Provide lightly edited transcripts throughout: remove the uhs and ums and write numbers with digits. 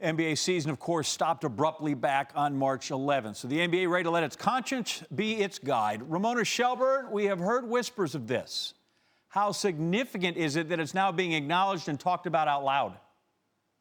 NBA season, of course, stopped abruptly back on March 11th. So the NBA ready to let its conscience be its guide. Ramona Shelburne, we have heard whispers of this. How significant is it that it's now being acknowledged and talked about out loud?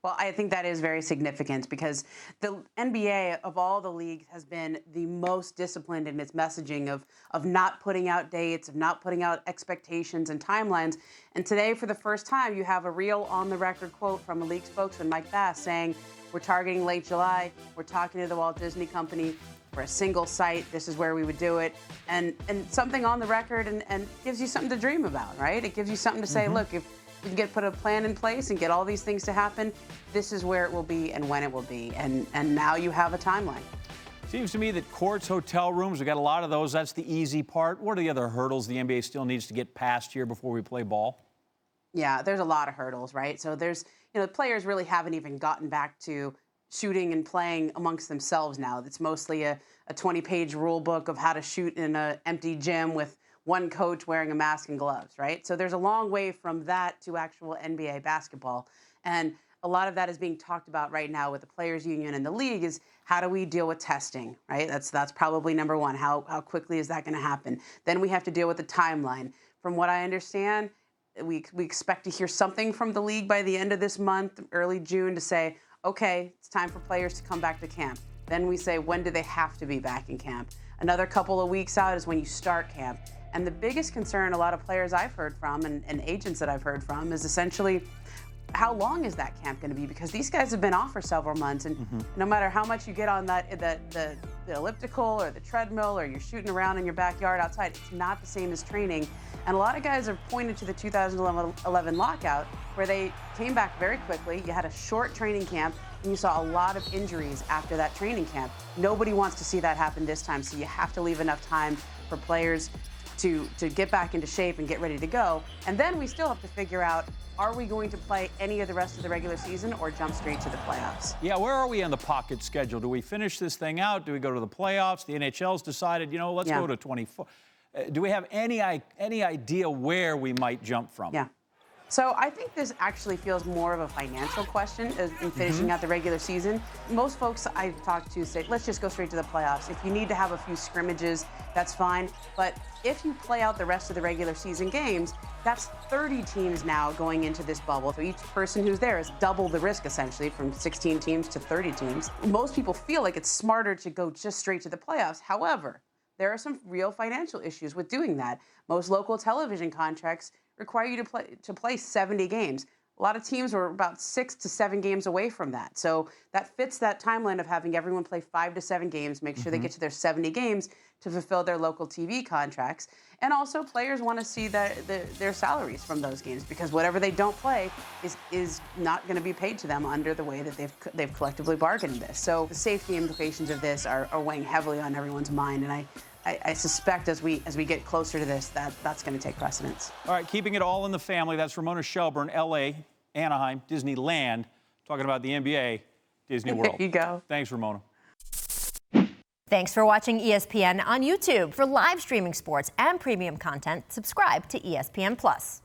Well, I think that is very significant because the NBA of all the leagues has been the most disciplined in its messaging of not putting out dates, of not putting out expectations and timelines. And today, for the first time, you have a real on-the-record quote from a league spokesman, Mike Bass, saying, we're targeting late July. We're talking to the Walt Disney Company for a single site. This is where we would do it. And something on the record and gives you something to dream about, right? It gives you something to say, look, if we can put a plan in place and get all these things to happen, this is where it will be and when it will be. And now you have a timeline. Seems to me that courts, hotel rooms, we got a lot of those. That's the easy part. What are the other hurdles the NBA still needs to get past here before we play ball? Yeah, there's a lot of hurdles, right? So there's, players really haven't even gotten back to shooting and playing amongst themselves now. It's mostly a 20-page rule book of how to shoot in an empty gym with one coach wearing a mask and gloves, right? So there's a long way from that to actual NBA basketball. And a lot of that is being talked about right now with the players union and the league is how do we deal with testing, right? That's probably number one. How quickly is that going to happen? Then we have to deal with the timeline. From what I understand, we expect to hear something from the league by the end of this month, early June, to say, okay, it's time for players to come back to camp. Then we say, when do they have to be back in camp? Another couple of weeks out is when you start camp. And the biggest concern a lot of players I've heard from and agents that I've heard from is essentially, how long is that camp going to be? Because these guys have been off for several months, and no matter how much you get on the elliptical or the treadmill or you're shooting around in your backyard outside, it's not the same as training. And a lot of guys have pointed to the 2011 lockout, where they came back very quickly. You had a short training camp, and you saw a lot of injuries after that training camp. Nobody wants to see that happen this time, so you have to leave enough time for players to get back into shape and get ready to go. And then we still have to figure out, are we going to play any of the rest of the regular season or jump straight to the playoffs? Yeah, where are we on the pocket schedule? Do we finish this thing out? Do we go to the playoffs? The NHL's decided, let's go to 24. Do we have any idea where we might jump from? Yeah. So I think this actually feels more of a financial question in finishing out the regular season. Most folks I've talked to say, let's just go straight to the playoffs. If you need to have a few scrimmages, that's fine. But if you play out the rest of the regular season games, that's 30 teams now going into this bubble. So each person who's there is double the risk, essentially, from 16 teams to 30 teams. Most people feel like it's smarter to go just straight to the playoffs. However, there are some real financial issues with doing that. Most local television contracts require you to play 70 games. A lot of teams are about 6 to 7 games away from that. So that fits that timeline of having everyone play 5 to 7 games, make sure they get to their 70 games to fulfill their local TV contracts. And also players want to see their salaries from those games, because whatever they don't play is not going to be paid to them under the way that they've collectively bargained this. So the safety implications of this are weighing heavily on everyone's mind. And I suspect as we get closer to this, that's going to take precedence. All right, keeping it all in the family. That's Ramona Shelburne, L.A., Anaheim, Disneyland, talking about the NBA, Disney World. There you go. Thanks, Ramona. Thanks for watching ESPN on YouTube. For live streaming sports and premium content, subscribe to ESPN+.